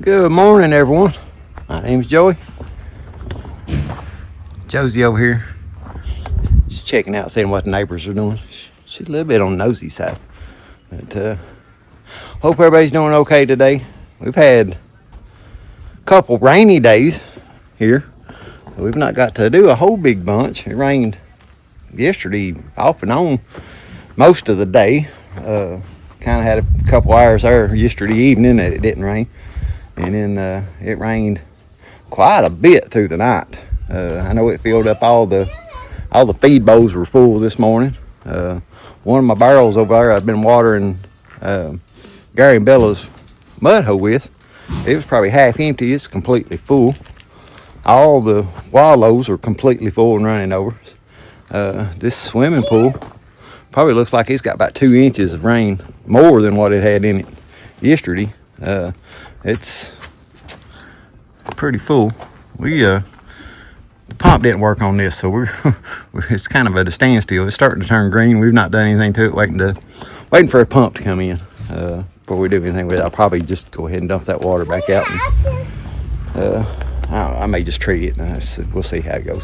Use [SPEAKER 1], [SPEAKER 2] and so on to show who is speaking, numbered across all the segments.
[SPEAKER 1] Good morning, everyone. My name's Joey. Josie over here. She's checking out, seeing what the neighbors are doing. She's a little bit on the nosy side. But hope everybody's doing okay today. We've had a couple rainy days here. We've not got to do a whole big bunch. It rained yesterday off and on most of the day. Kind of had a couple hours there yesterday evening that it didn't rain. And then it rained quite a bit through the night. I know it filled up all the feed bowls were full this morning. One of my barrels over there I've been watering Gary and Bella's mud hole with. It was probably half empty. It's completely full. All the wallows are completely full and running over. This swimming pool probably looks like it's got about 2 inches of rain more than what it had in it yesterday. It's pretty full. The pump didn't work on this, so it's kind of at a standstill. It's starting to turn green. We've not done anything to it, waiting for a pump to come in before we do anything with it. I'll probably just go ahead and dump that water back out. And, I may just treat it. We'll see how it goes.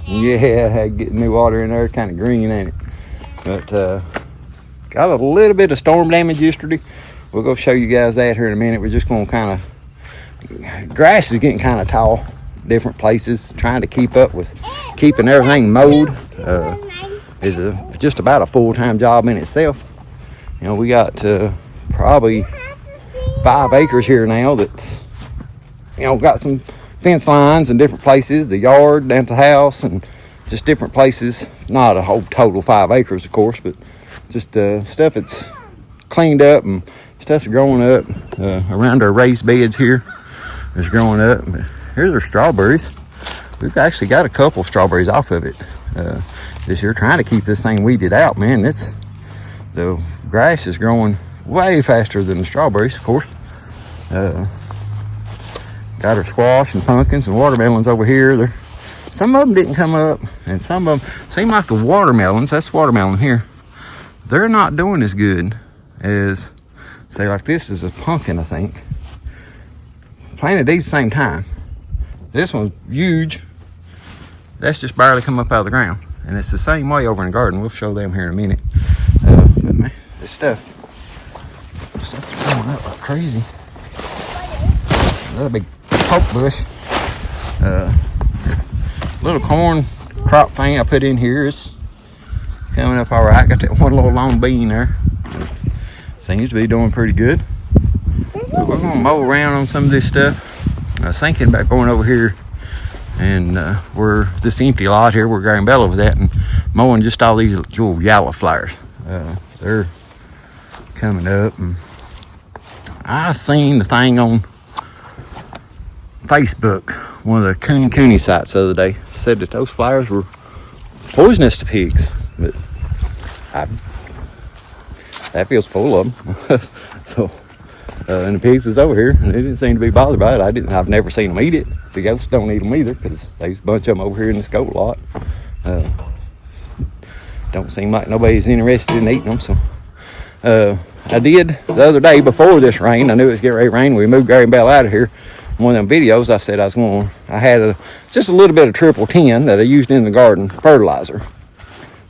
[SPEAKER 1] Yeah, getting new water in there, kind of green, ain't it? But got a little bit of storm damage yesterday. We'll go show you guys that here in a minute. We're just going to kind of, grass is getting kind of tall, different places, trying to keep up with keeping everything mowed. Is just about a full-time job in itself. You know, we got probably 5 acres here now that's, you know, got some fence lines in different places, the yard down to the house, and just different places. Not a whole total 5 acres, of course, but just stuff that's cleaned up and stuff's growing up around our raised beds here. It's growing up. Here's our strawberries. We've actually got a couple strawberries off of it this year, trying to keep this thing weeded out. Man, the grass is growing way faster than the strawberries, of course. Got our squash and pumpkins and watermelons over here. Some of them didn't come up, and some of them seem like the watermelons. That's watermelon here. They're not doing as good as, say, like this is a pumpkin, I think. Planted these the same time. This one's huge. That's just barely come up out of the ground. And it's the same way over in the garden. We'll show them here in a minute. But man, this stuff is growing up like crazy. Another big poke bush. Little corn crop thing I put in here is coming up all right. Got that one little long bean there. It seems to be doing pretty good. But we're gonna mow around on some of this stuff. I was thinking about going over here and we're this empty lot here where Gary and Bella was at, and mowing just all these little yellow flowers. They're coming up, and I seen the thing on Facebook, one of the Cooney sites the other day, said that those flowers were poisonous to pigs. But that feels full of them. So, and the pigs was over here, and they didn't seem to be bothered by it. I've never seen them eat it. The goats don't eat them either, because there's a bunch of them over here in this goat lot. Don't seem like nobody's interested in eating them. So, I did the other day before this rain. I knew it was getting ready to rain. We moved Gary and Bell out of here. One of them videos, I said I had just a little bit of triple 10 that I used in the garden fertilizer.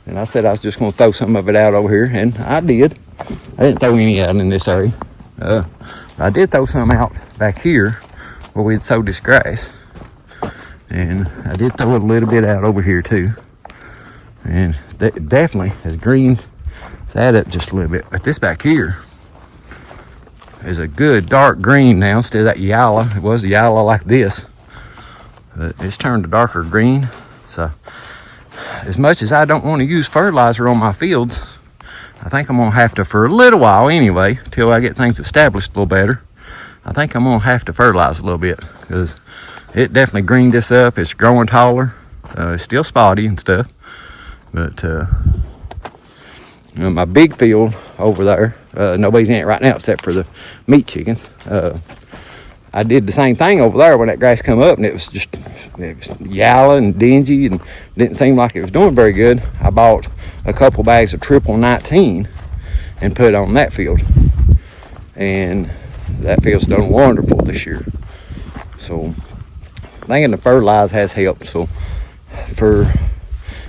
[SPEAKER 1] And I said I was just going to throw some of it out over here, and I did. I didn't throw any out in this area. I did throw some out back here where we had sowed this grass. And I did throw a little bit out over here too. And that definitely has greened that up just a little bit. But this back here is a good dark green now instead of that yellow. It was yellow like this. But it's turned a darker green. So as much as I don't want to use fertilizer on my fields, I think I'm gonna have to, for a little while anyway, till I get things established a little better, I think I'm gonna have to fertilize a little bit, because it definitely greened this up. It's growing taller. It's still spotty and stuff, but you know, my big field over there, nobody's in it right now except for the meat chickens. I did the same thing over there when that grass come up, and it was yellow and dingy and didn't seem like it was doing very good. I bought a couple bags of triple 19 and put on that field. and that field's done wonderful this year. So thinking the fertilizer has helped. So for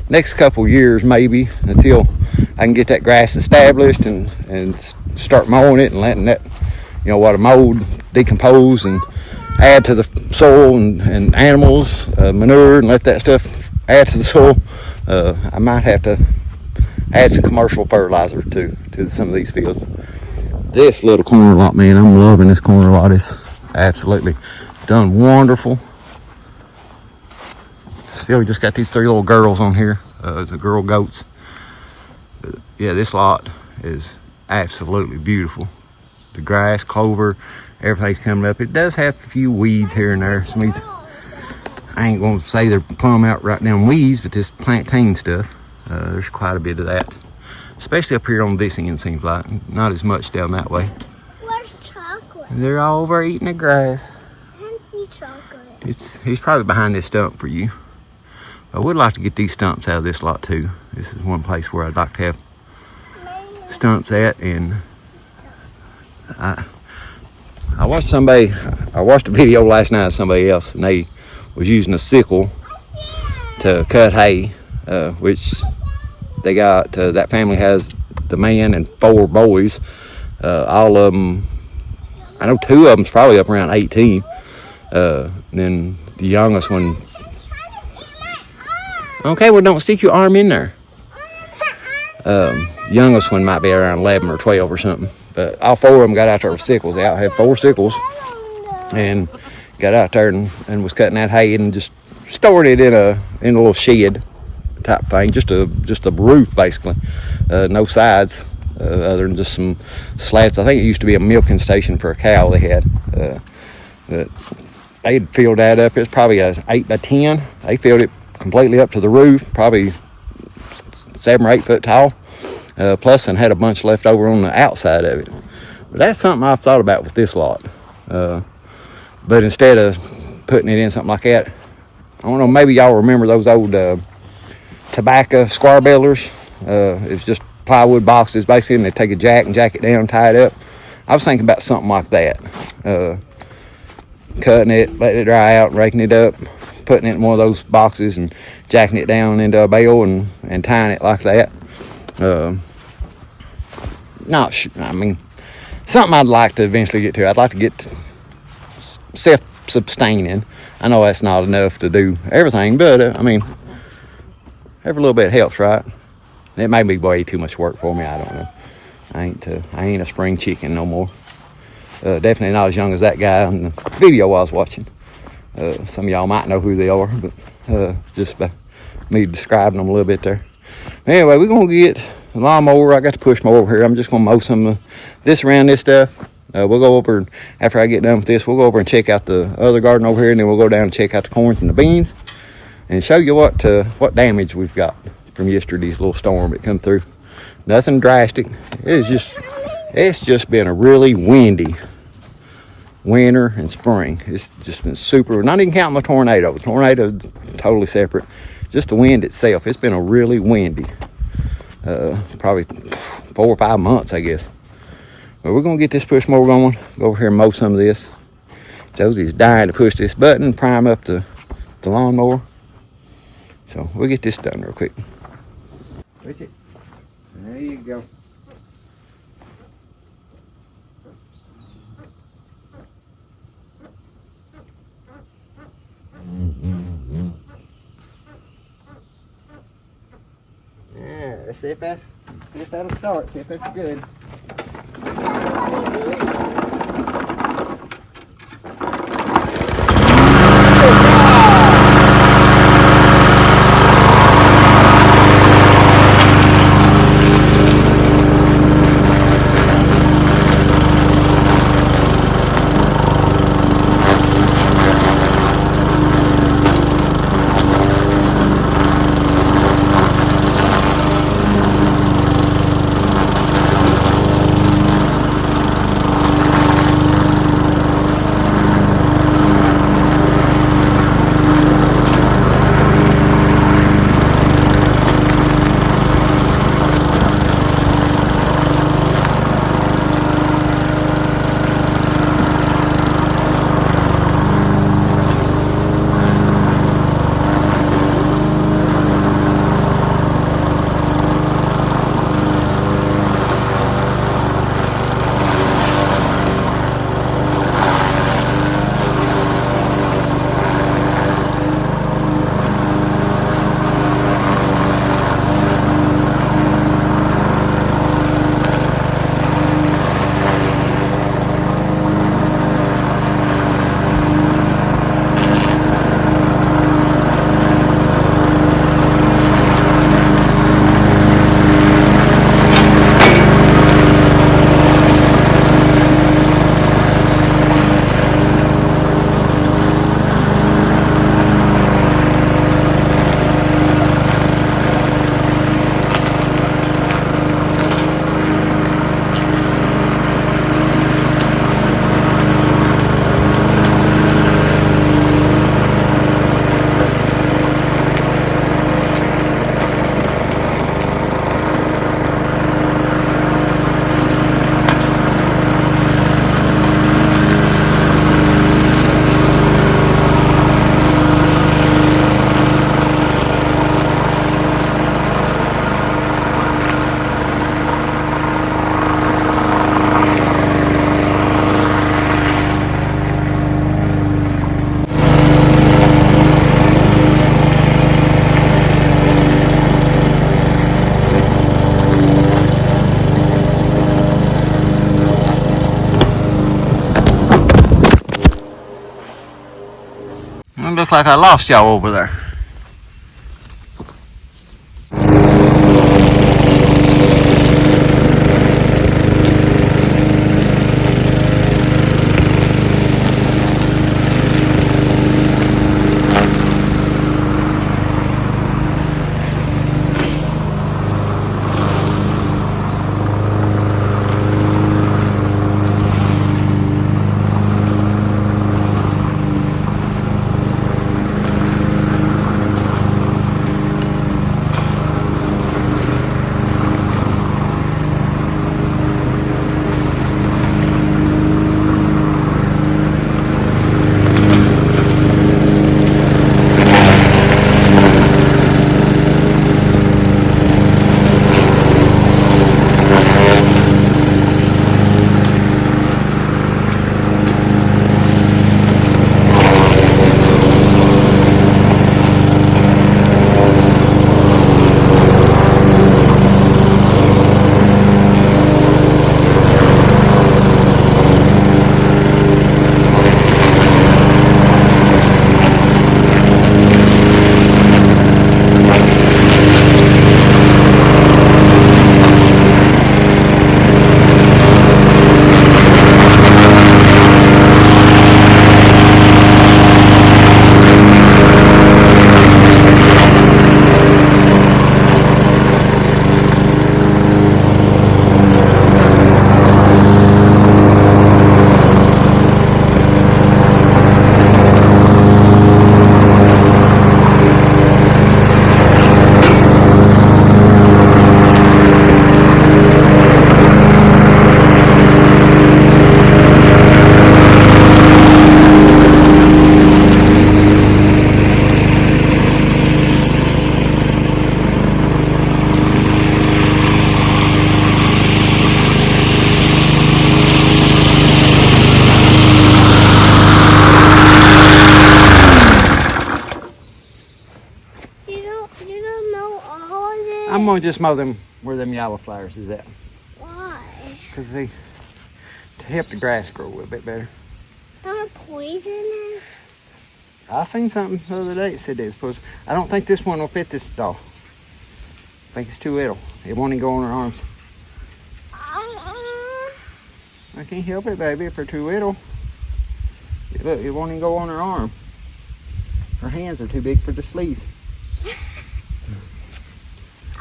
[SPEAKER 1] next couple years, maybe until I can get that grass established and start mowing it and letting that, water mold decompose and add to the soil and animals manure and let that stuff add to the soil. I might have to add some commercial fertilizer to some of these fields. This little corner lot, man, I'm loving this corner lot. It's absolutely done wonderful. Still just got these 3 little girls on here, the girl goats. But yeah, this lot is absolutely beautiful. The grass, clover, everything's coming up. It does have a few weeds here and there. Some of these, I ain't gonna say they're plumb out right down weeds, but this plantain stuff, there's quite a bit of that. Especially up here on this end, seems like. Not as much down that way.
[SPEAKER 2] Where's chocolate?
[SPEAKER 1] They're all over eating the grass.
[SPEAKER 2] I can't see chocolate.
[SPEAKER 1] He's probably behind this stump for you. I would like to get these stumps out of this lot too. This is one place where I'd like to have stumps at, and I watched a video last night of somebody else, and they was using a sickle to cut hay, which they got, that family has the man and 4 boys. All of them, I know 2 of them's probably up around 18. And then the youngest one, okay, well don't stick your arm in there. Youngest one might be around 11 or 12 or something. But all 4 of them got out there with sickles out. Had 4 sickles and got out there and was cutting that hay and just storing it in a little shed type thing, just a roof basically, no sides, other than just some slats. I think it used to be a milking station for a cow they had. But they'd filled that up. It's probably a 8 by 10. They filled it completely up to the roof, probably 7 or 8 foot tall, plus and had a bunch left over on the outside of it. But that's something I've thought about with this lot. But instead of putting it in something like that, I don't know, maybe y'all remember those old tobacco square balers. It's just plywood boxes basically, and they take a jack and jack it down, tie it up. I was thinking about something like that. Cutting it, letting it dry out, raking it up, putting it in one of those boxes and jacking it down into a bale and tying it like that. I mean, something I'd like to eventually get to. I'd like to get self-sustaining. I know that's not enough to do everything, but I mean, every little bit helps, right? It may be way too much work for me. I don't know. I ain't a spring chicken no more. Definitely not as young as that guy on the video I was watching. Some of y'all might know who they are, but just by me describing them a little bit there. Anyway, we're gonna get the lawnmower. I got the push mower over here. I'm just gonna mow some of this around this stuff. We'll go over, and after I get done with this, we'll go over and check out the other garden over here, and then we'll go down and check out the corns and the beans and show you what damage we've got from yesterday's little storm that come through. Nothing drastic. It's just been a really windy winter and spring. It's just been super, not even counting the tornado. The tornado totally separate. Just the wind itself. It's been a really windy, probably 4 or 5 months, I guess. But we're gonna get this push mower going. Go over here and mow some of this. Josie's dying to push this button, prime up the lawnmower. So we'll get this done real quick. Push it. There you go. Yeah, let's see if that'll start. See if that's good. It looks like I lost y'all over there. I'm gonna just mow them where them yellow flowers is at.
[SPEAKER 2] Why?
[SPEAKER 1] Because they to help the grass grow a little bit better.
[SPEAKER 2] Not poisonous?
[SPEAKER 1] I seen something the other day that said they was supposed. I don't think this one will fit this doll. I think it's too little. It won't even go on her arms. I can't help it, baby, if they're too little. Look, it won't even go on her arm. Her hands are too big for the sleeve.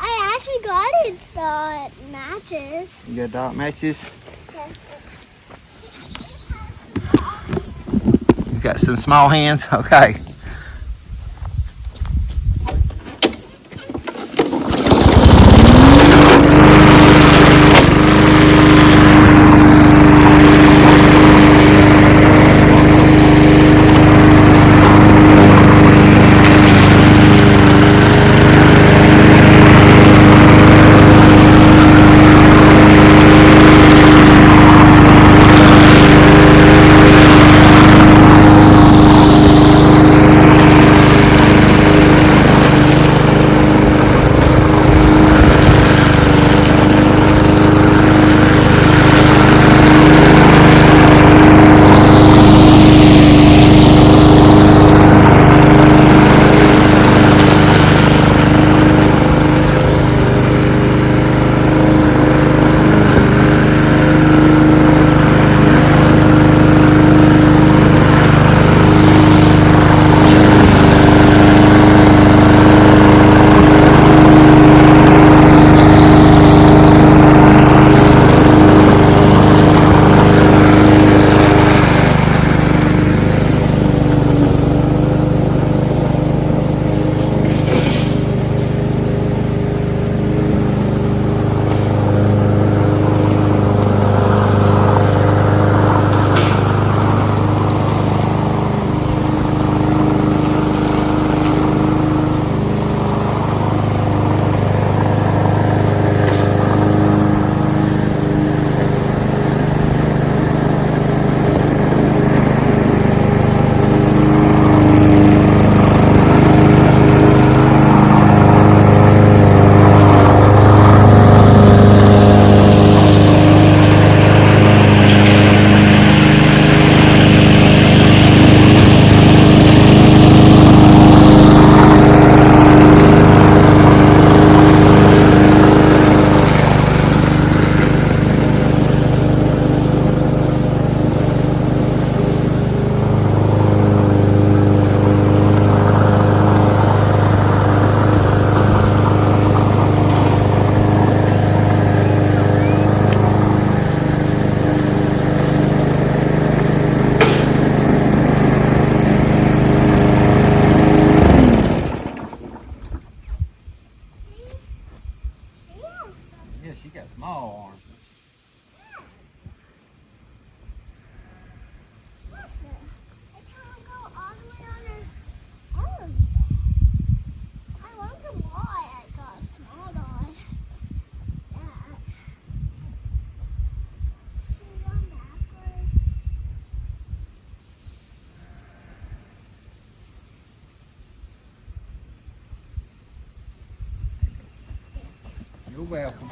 [SPEAKER 2] I actually got it so it matches.
[SPEAKER 1] You got dot matches? You got some small hands? Okay. welcome.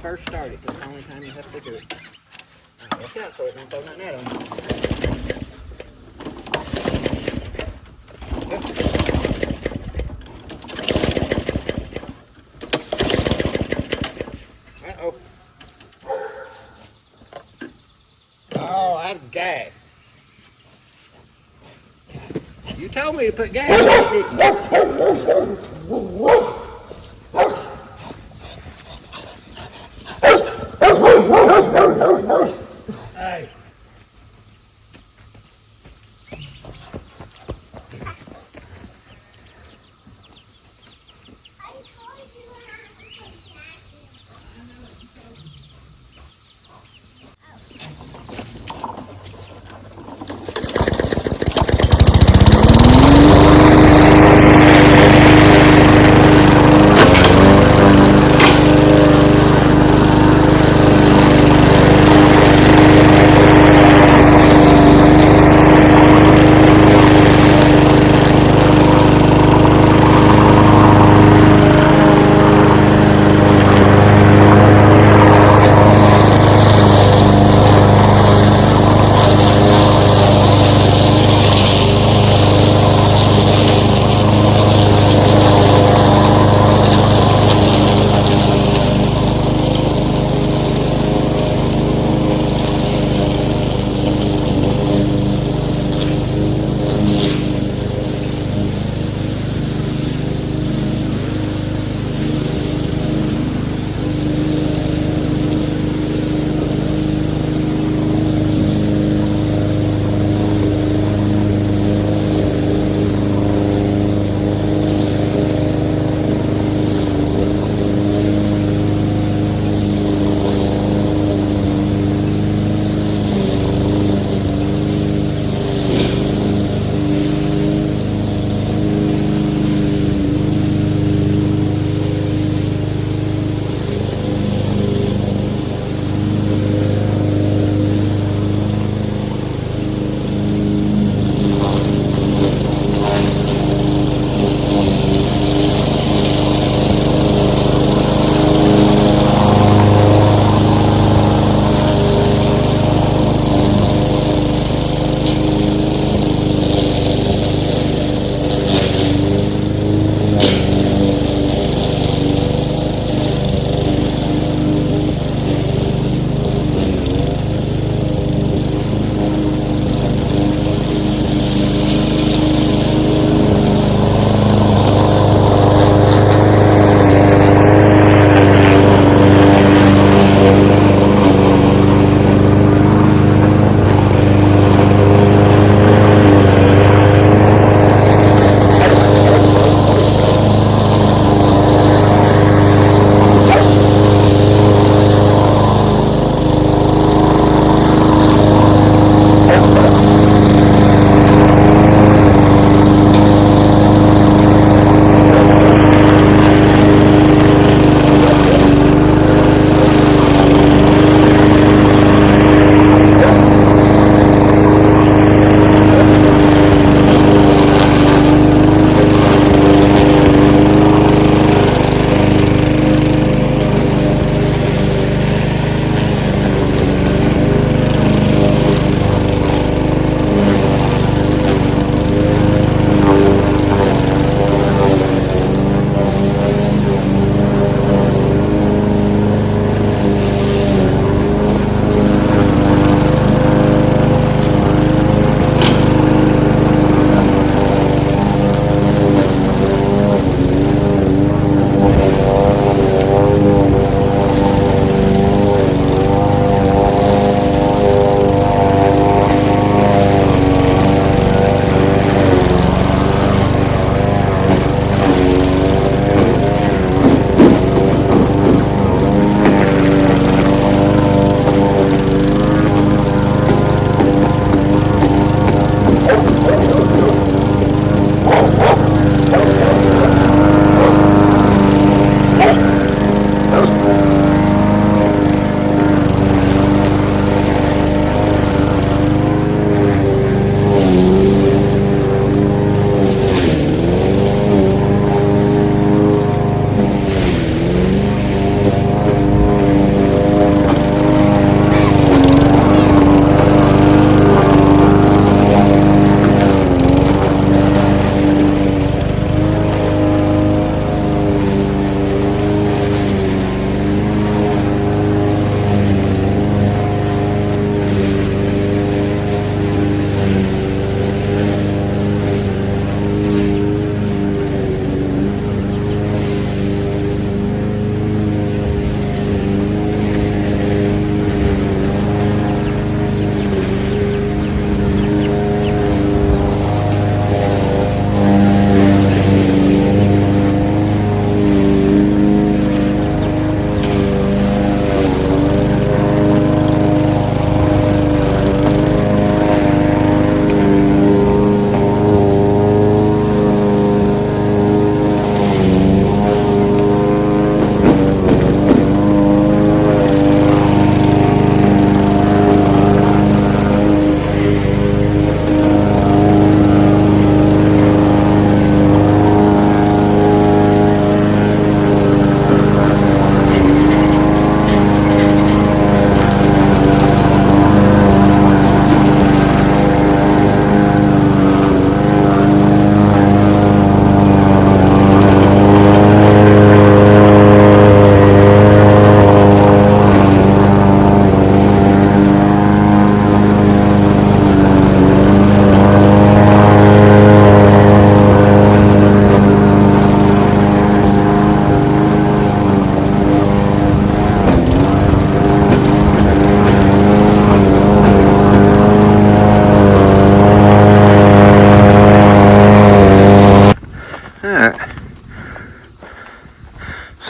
[SPEAKER 1] First start it, that's the only time you have to do it. Right, watch out so it don't throw nothing at them. Uh-oh. Oh, that's gas. You told me to put gas in it, didn't you? Hey.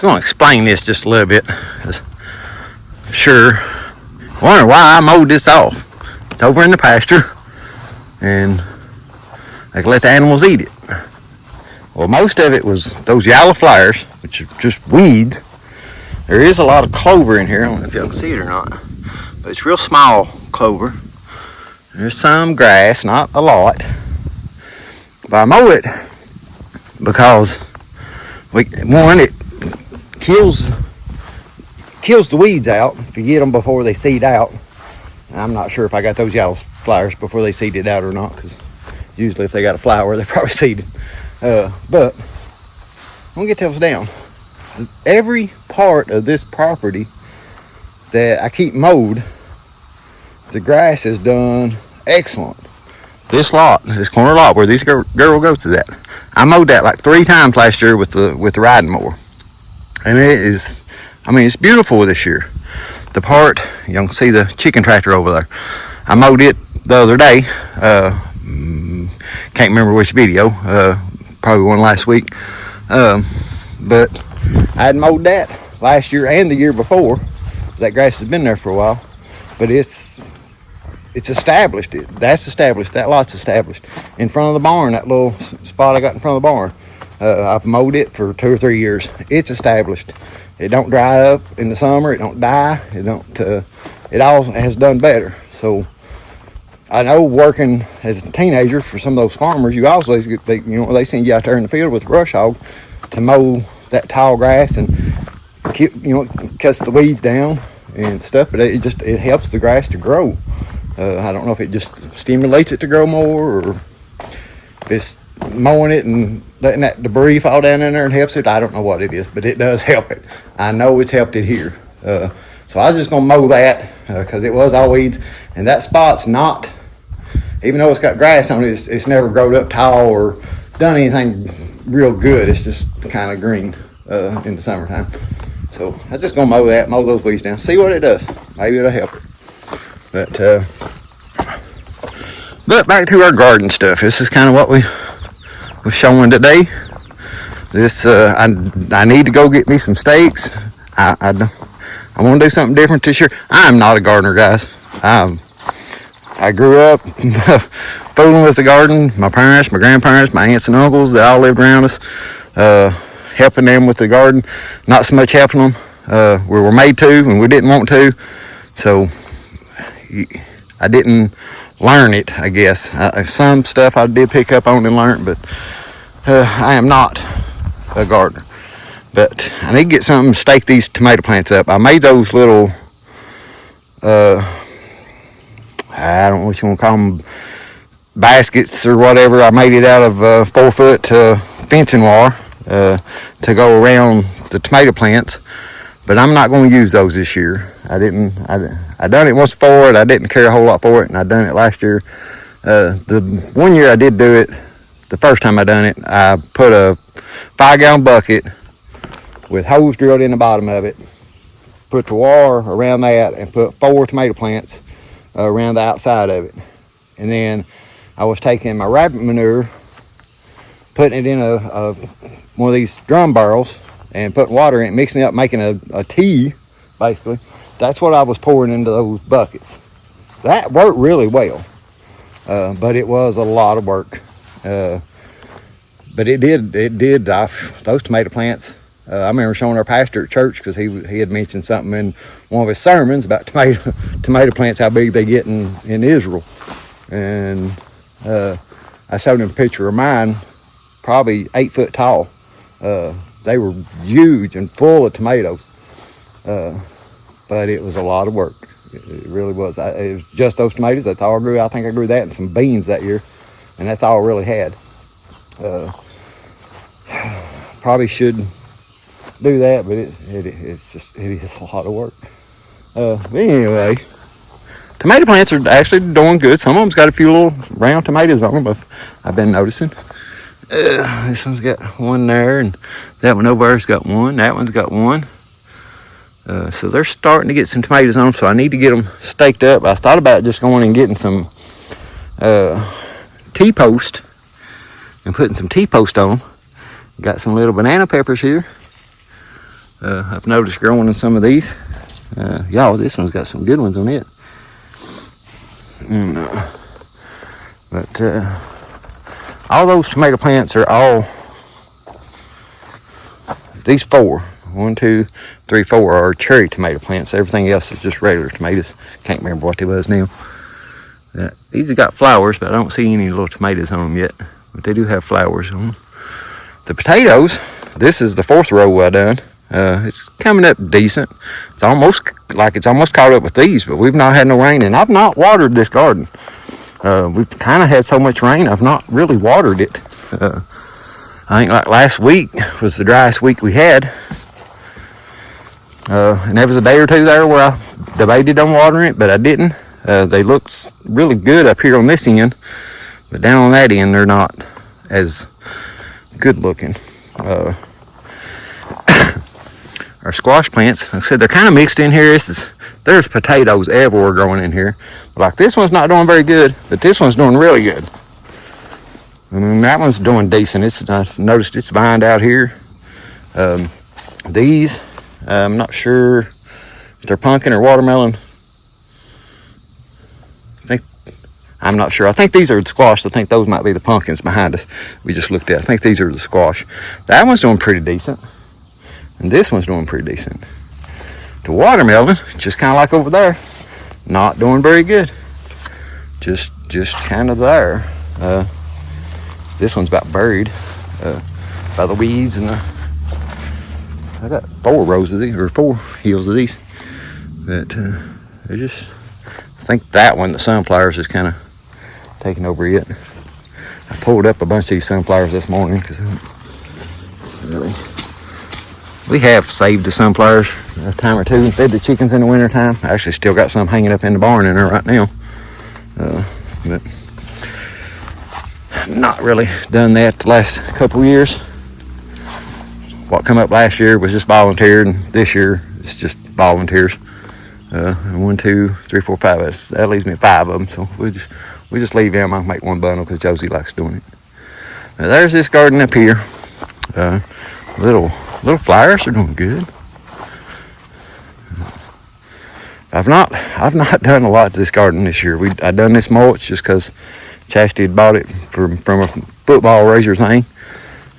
[SPEAKER 1] going to explain this just a little bit. Sure, wonder why I mowed this off. It's over in the pasture, and I can let the animals eat it. Well, most of it was those yellow flowers, which are just weeds. There is a lot of clover in here. I don't know if y'all can see it or not, but it's real small clover. There's some grass, not a lot. But I mow it because it kills the weeds out if you get them before they seed out. I'm not sure if I got those yellow flowers before they seeded out or not, because usually if they got a flower, they probably seeded. But I'm gonna get those down. Every part of this property that I keep mowed, the grass is done excellent. This corner lot where this girl goes to that, I mowed that like 3 times last year with the riding mower, and it's beautiful this year. The part, you can see the chicken tractor over there. I mowed it the other day. Can't remember which video. Probably one last week. But I had mowed that last year and the year before. That grass has been there for a while, but it's established. That's established. That lot's established. In front of the barn, that little spot I got in front of the barn, I've mowed it for 2 or 3 years. It's established. It don't dry up in the summer. It don't die. It all has done better. So I know working as a teenager for some of those farmers, you always they send you out there in the field with a brush hog to mow that tall grass and cuts the weeds down and stuff. But it helps the grass to grow. I don't know if it just stimulates it to grow more, or if it's mowing it and letting that debris fall down in there and helps it. I don't know what it is, but it does help it. I know it's helped it here. So I was just gonna mow that because it was all weeds, and that spot's not, even though it's got grass on it, it's never grown up tall or done anything real good. It's just kind of green in the summertime. So I'm just gonna mow those weeds down, see what it does. Maybe it'll help it. But back to our garden stuff. This is kind of what we was showing today. This I need to go get me some stakes. I want to do something different this year. I'm not a gardener, guys. I grew up fooling with the garden. My parents, my grandparents, my aunts and uncles, they all lived around us, helping them with the garden. Not so much helping them. We were made to, and we didn't want to. So I didn't learn it, I guess. Some stuff I did pick up on and learn, but I am not a gardener. But I need to get something to stake these tomato plants up. I made those little, I don't know what you want to call them, baskets or whatever. I made it out of 4-foot fencing wire to go around the tomato plants. But I'm not going to use those this year. I done it once before, and I didn't care a whole lot for it, and I done it last year. The one year I did do it, the first time I done it, I put a 5-gallon bucket with holes drilled in the bottom of it, put the wire around that, and put 4 tomato plants around the outside of it. And then I was taking my rabbit manure, putting it in a one of these drum barrels, and putting water in it, mixing it up, making a tea, basically. That's what I was pouring into those buckets. That worked really well, but it was a lot of work. But it did those tomato plants. I remember showing our pastor at church, because he had mentioned something in one of his sermons about tomato plants, how big they get in Israel. And I showed him a picture of mine, probably 8 foot tall. They were huge and full of tomatoes. But it was a lot of work. It really was. It was just those tomatoes. That's all I grew. I think I grew that and some beans that year. And that's all I really had. Probably should do that, but it is a lot of work. But anyway, tomato plants are actually doing good. Some of them's got a few little round tomatoes on them, I've been noticing. This one's got one there, and that one over there's got one. That one's got one. So they're starting to get some tomatoes on them, so I need to get them staked up. I thought about just going and getting some T-post and putting some T-post on them. Got some little banana peppers here. I've noticed growing in some of these. Y'all, this one's got some good ones on it. But all those tomato plants are all, these 4, 1, 2, 3, 4 are cherry tomato plants. Everything else is just regular tomatoes. Can't remember what they was now. These have got flowers, but I don't see any little tomatoes on them yet. But they do have flowers on them. The potatoes, this is the 4th row I done. It's coming up decent. It's almost caught up with these, but we've not had no rain, and I've not watered this garden. We've kind of had so much rain, I've not really watered it. I think like last week was the driest week we had. And there was a day or two there where I debated on watering it, but I didn't. They look really good up here on this end, but down on that end, they're not as good looking. Our squash plants, like I said, they're kind of mixed in here. There's potatoes everywhere growing in here. Like this one's not doing very good, but this one's doing really good. And that one's doing decent. I noticed it's vined out here. These, I'm not sure if they're pumpkin or watermelon. I'm not sure. I think these are the squash. I think those might be the pumpkins behind us. We just looked at. I think these are the squash. That one's doing pretty decent. And this one's doing pretty decent. The watermelon, just kind of like over there, not doing very good. Just kind of there. This one's about buried by the weeds and I got 4 rows of these, or 4 heels of these. But they're just, I think that one, the sunflowers, is kind of taking over it. I pulled up a bunch of these sunflowers this morning because really, we have saved the sunflowers a time or two and fed the chickens in the winter time. I actually still got some hanging up in the barn in there right now. But not really done that the last couple years. What come up last year was just volunteered, and this year it's just volunteers. 1, 2, 3, 4, 5. That leaves me 5 of them. So we just leave them. I'll make one bundle because Josie likes doing it. Now there's this garden up here. Little flowers are doing good. I've not done a lot to this garden this year. I done this mulch just because Chastity had bought it from a football raiser thing,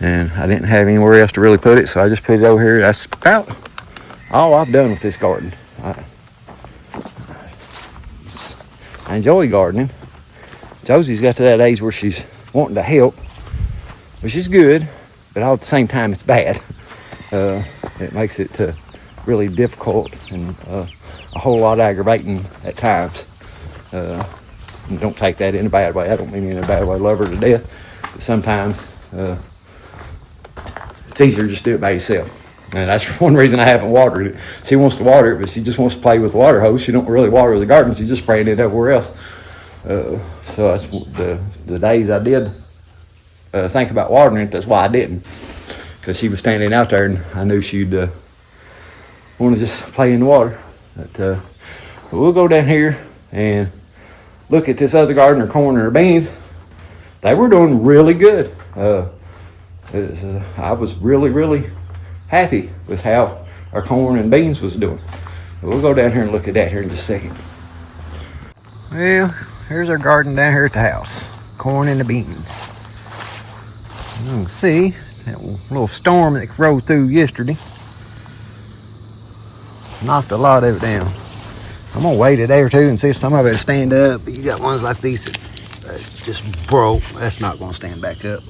[SPEAKER 1] and I didn't have anywhere else to really put it, so I just put it over here. That's about all I've done with this garden. I enjoy gardening. Josie's got to that age where she's wanting to help, which is good, but all at the same time it's bad. It makes it really difficult and a whole lot aggravating at times. Don't take that in a bad way. I don't mean in a bad way. Love her to death. But sometimes it's easier to just do it by yourself. And that's one reason I haven't watered it. She wants to water it, but she just wants to play with the water hose. She don't really water the garden. She's just spraying it everywhere else. So that's the days I did think about watering it. That's why I didn't. Because she was standing out there and I knew she'd want to just play in the water. But we'll go down here and look at this other garden, or corn, or beans. They were doing really good. I was really, really happy with how our corn and beans was doing. We'll go down here and look at that here in just a second. Well, here's our garden down here at the house. Corn and the beans. You can see that little storm that rode through yesterday knocked a lot of it down. I'm gonna wait a day or two and see if some of it stand up. But you got ones like these that just broke. That's not gonna stand back up.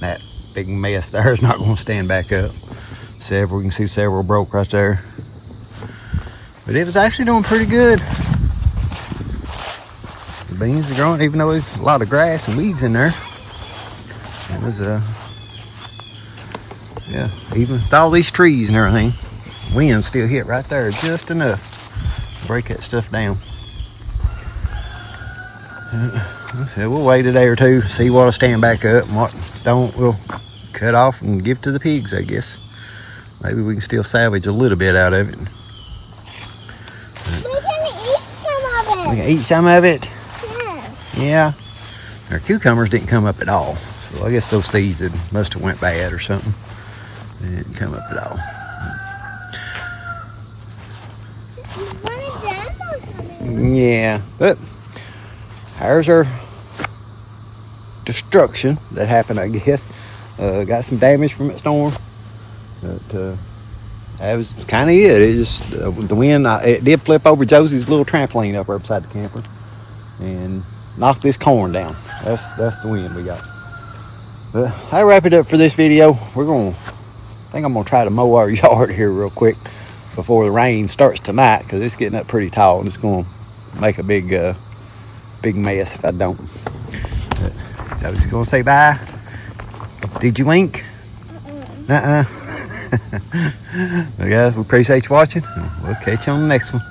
[SPEAKER 1] That big mess there is not gonna stand back up. You can see several broke right there. But it was actually doing pretty good. The beans are growing, even though there's a lot of grass and weeds in there. It was yeah, even with all these trees and everything, wind still hit right there just enough to break that stuff down. So we'll wait a day or two, see what'll stand back up, and what don't we'll cut off and give to the pigs, I guess. Maybe we can still salvage a little bit out of it.
[SPEAKER 2] We're gonna eat some of it.
[SPEAKER 1] We can eat some of it?
[SPEAKER 2] Yeah.
[SPEAKER 1] Yeah. Our cucumbers didn't come up at all. So I guess those seeds must have went bad or something. It didn't come up at all.
[SPEAKER 2] One of them will come in.
[SPEAKER 1] Yeah, but there's our destruction that happened, I guess. Got some damage from that storm. But that was kind of it. It just, the wind, it did flip over Josie's little trampoline up there beside the camper and knocked this corn down. That's the wind we got. But I'll wrap it up for this video. I think I'm gonna try to mow our yard here real quick before the rain starts tonight, because it's getting up pretty tall and it's gonna make a big mess if I don't. But I was just gonna say bye. Did you wink? Well, guys, we appreciate you watching. We'll catch you on the next one.